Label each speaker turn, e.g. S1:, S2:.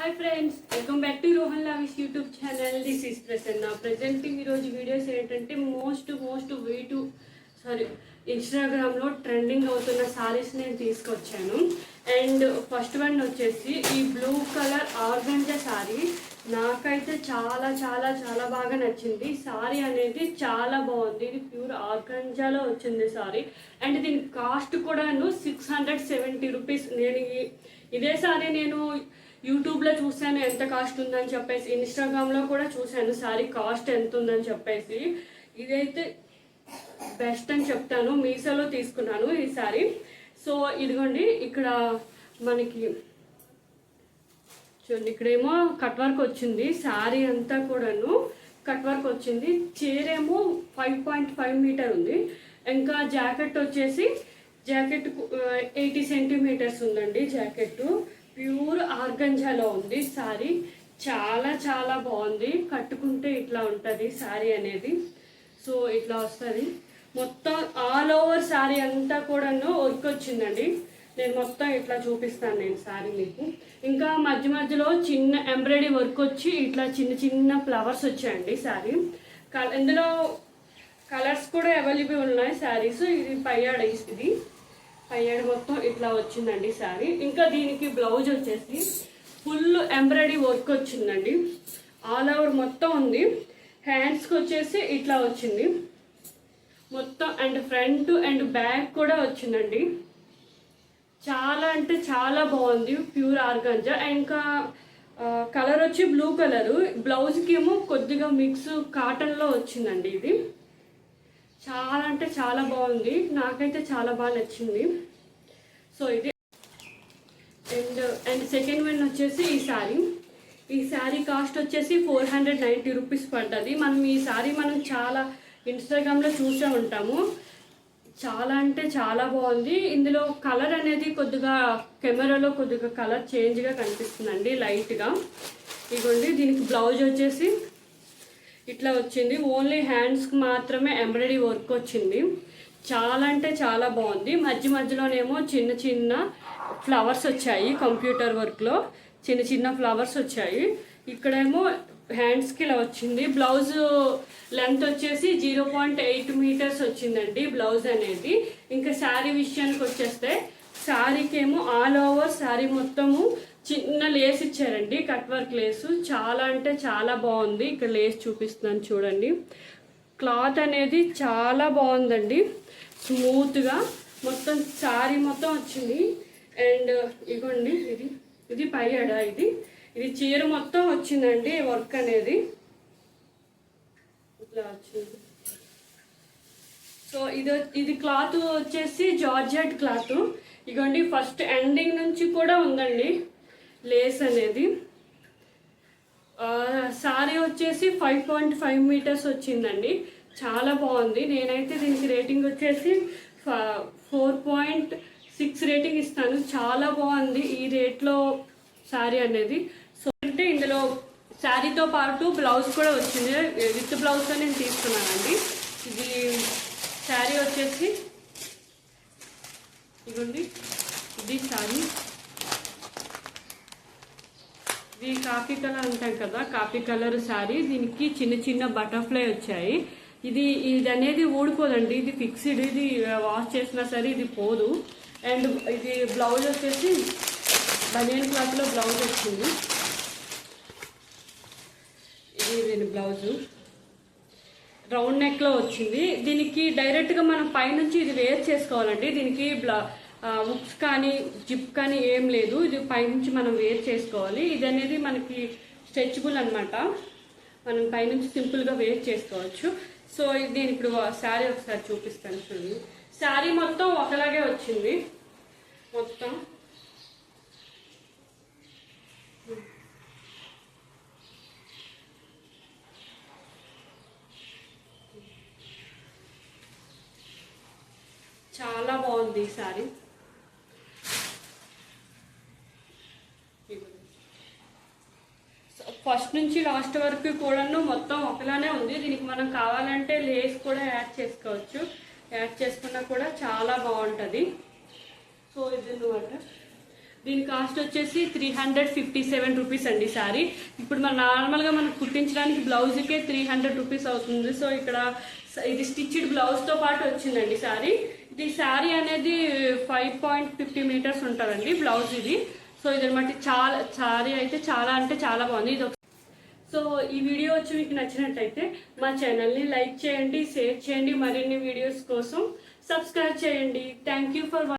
S1: Hi friends, welcome back to Rohan Lavish YouTube channel. This is Prasanna. Presenting ఈరోజు videos ఏంటంటే most way to ఇన్స్టాగ్రామ్లో trending అవుతున్న సారీస్ నేను తీసుకొచ్చాను. అండ్ ఫస్ట్ వన్ వచ్చేసి ఈ బ్లూ కలర్ ఆర్గంజా సారీ నాకైతే చాలా బాగా నచ్చింది. సారీ అనేది చాలా బాగుంది. ఇది ప్యూర్ ఆర్గంజాలో వచ్చింది సారీ. అండ్ దీని కాస్ట్ కూడాను 670 రూపీస్. నేను ఇదే సారీ నేను యూట్యూబ్లో చూసాను ఎంత కాస్ట్ ఉందని చెప్పేసి, ఇన్స్టాగ్రామ్లో కూడా చూశాను సారీ కాస్ట్ ఎంత ఉందని చెప్పేసి. ఇదైతే బెస్ట్ అని చెప్తాను. మీషోలో తీసుకున్నాను ఈ సారీ. సో ఇదిగోండి, ఇక్కడ మనకి చూడండి, ఇక్కడేమో కట్ వర్క్ వచ్చింది. సారీ అంతా కూడాను కట్ వర్క్ వచ్చింది. చీరేమో 5.5 మీటర్ ఉంది. ఇంకా జాకెట్ వచ్చేసి 80 సెంటీమీటర్స్ ఉందండి జాకెట్. ప్యూర్ ఆర్గంజాలో ఉంది సారీ. చాలా బాగుంది. కట్టుకుంటే ఇట్లా ఉంటుంది సారీ అనేది. సో ఇట్లా వస్తుంది. మొత్తం ఆల్ ఓవర్ సారీ అంతా కూడాను వర్క్ వచ్చిందండి. నేను మొత్తం ఇట్లా చూపిస్తాను నేను సారీ మీకు. ఇంకా మధ్యలో చిన్న ఎంబ్రాయిడరీ వర్క్ వచ్చి ఇట్లా చిన్న ఫ్లవర్స్ వచ్చాయండి సారీ. ఇందులో కలర్స్ కూడా అవైలబుల్ ఉన్నాయి శారీస్. ఇది పయ్యాడ మొత్తం ఇట్లా వచ్చిందండి సారీ. ఇంకా దీనికి బ్లౌజ్ వచ్చేసి ఫుల్ ఎంబ్రాయిడరీ వర్క్ వచ్చిందండి. ఆల్ ఓవర్ మొత్తం ఉంది. హ్యాండ్స్కి వచ్చేసి ఇట్లా వచ్చింది మొత్తం. అండ్ ఫ్రంట్ అండ్ బ్యాక్ కూడా వచ్చిందండి. చాలా అంటే చాలా బాగుంది. Pure organza. ఇంకా కలర్ వచ్చి బ్లూ కలరు. బ్లౌజ్కి ఏమో కొద్దిగా మిక్స్ కాటన్లో వచ్చిందండి. ఇది చాలా అంటే చాలా బాగుంది. నాకైతే చాలా బాగా నచ్చింది. సో ఇది అండ్ సెకండ్ వన్ వచ్చేసి ఈ సారీ కాస్ట్ వచ్చేసి 490 రూపీస్ పడుతుంది. ఈ సారీ మనం చాలా ఇన్స్టాగ్రామ్లో చూసే ఉంటాము. చాలా అంటే చాలా బాగుంది. ఇందులో కలర్ అనేది కొద్దిగా కెమెరాలో కొద్దిగా కలర్ చేంజ్గా కనిపిస్తుందండి లైట్గా. ఇదిగోండి, దీనికి బ్లౌజ్ వచ్చేసి ఇట్లా వచ్చింది. ఓన్లీ హ్యాండ్స్కి మాత్రమే ఎంబ్రాయిడరీ వర్క్ వచ్చింది. చాలా అంటే చాలా బాగుంది. మధ్యలోనేమో చిన్న ఫ్లవర్స్ వచ్చాయి. కంప్యూటర్ వర్క్లో చిన్న ఫ్లవర్స్ వచ్చాయి. ఇక్కడేమో హ్యాండ్స్కి ఇలా వచ్చింది. బ్లౌజ్ లెంత్ వచ్చేసి 0.8 మీటర్స్ వచ్చిందండి బ్లౌజ్ అనేది. ఇంకా శారీ విషయానికి వచ్చేస్తే శారీకి ఏమో ఆల్ ఓవర్ శారీ మొత్తము చిన్న లేస్ ఇచ్చారండి, కట్ వర్క్ లేసు. చాలా అంటే చాలా బాగుంది. ఇక్కడ లేస్ చూపిస్తున్నాను చూడండి. క్లాత్ అనేది చాలా బాగుందండి, స్మూత్గా మొత్తం శారీ మొత్తం వచ్చింది. అండ్ ఇగోండి, ఇది పయ్యాడ. ఇది చీర మొత్తం వచ్చిందండి వర్క్ అనేది ఇట్లా వచ్చింది. సో ఇది క్లాత్ వచ్చేసి జార్జెట్ క్లాత్. ఇగోండి, ఫస్ట్ ఎండింగ్ నుంచి కూడా ఉందండి లేస్ అనేది. సారీ వచ్చేసి 5.5 మీటర్స్ వచ్చిందండి. చాలా బాగుంది. నేనైతే దీనికి రేటింగ్ వచ్చేసి 4.6 రేటింగ్ ఇస్తాను. చాలా బాగుంది ఈ రేట్లో శారీ అనేది. సో అంటే ఇందులో శారీతో పాటు బ్లౌజ్ కూడా వచ్చింది. విత్ బ్లౌజ్తో నేను తీసుకున్నానండి. ఇది శారీ వచ్చేసి ఇదిగోండి, ఇది శారీ. ఇది కాఫీ కలర్ అంటాం కదా, కాఫీ కలర్ శారీ. దీనికి చిన్న బటర్ఫ్లై వచ్చాయి. ఇది అనేది ఊడిపోదండి, ఇది ఫిక్స్డ్. ఇది వాష్ చేసినా సరే ఇది పోదు. అండ్ ఇది బ్లౌజ్ వచ్చేసి బనియన్ క్లాత్లో బ్లౌజ్ వచ్చింది. ఇది బ్లౌజు రౌండ్ నెక్లో వచ్చింది. దీనికి డైరెక్ట్గా మనం పైనుంచి ఇది వేర్ చేసుకోవాలండి. దీనికి హుక్స్ కానీ జిప్ కానీ ఏం లేదు. ఇది పైనుంచి మనం వేర్ చేసుకోవాలి. ఇది అనేది మనకి స్ట్రెచబుల్ అనమాట. మనం పైనుంచి సింపుల్గా వేర్ చేసుకోవచ్చు. సో దీని ఇప్పుడు శారీ ఒకసారి చూపిస్తాను చూడండి. శారీ మొత్తం ఒకలాగే వచ్చింది మొత్తం. చాలా బాగుంది ఈ శారీ. ఫస్ట్ నుంచి లాస్ట్ వరకు కూడాను మొత్తం ఒకలానే ఉంది. దీనికి మనం కావాలంటే లేస్ కూడా యాడ్ చేసుకోవచ్చు. యాడ్ చేసుకున్నా కూడా చాలా బాగుంటుంది. సో ఇది అన్నమాట. దీని కాస్ట్ వచ్చేసి 357 రూపీస్ అండి శారీ. ఇప్పుడు మన నార్మల్గా మనం కుట్టించడానికి బ్లౌజ్కే 300 రూపీస్ అవుతుంది. సో ఇక్కడ ఇది స్టిచ్డ్ బ్లౌజ్తో పాటు వచ్చిందండి శారీ. ఇది శారీ అనేది 5.50 మీటర్స్ ఉంటుందండి బ్లౌజ్ ఇది. సో ఇది అనమాట చాలా శారీ అయితే చాలా అంటే చాలా బాగుంది ఇది. సో ఈ వీడియో వచ్చి మీకు నచ్చినట్టయితే మా ఛానల్ని లైక్ చేయండి, షేర్ చేయండి, మరిన్ని వీడియోస్ కోసం సబ్స్క్రైబ్ చేయండి. Thank you for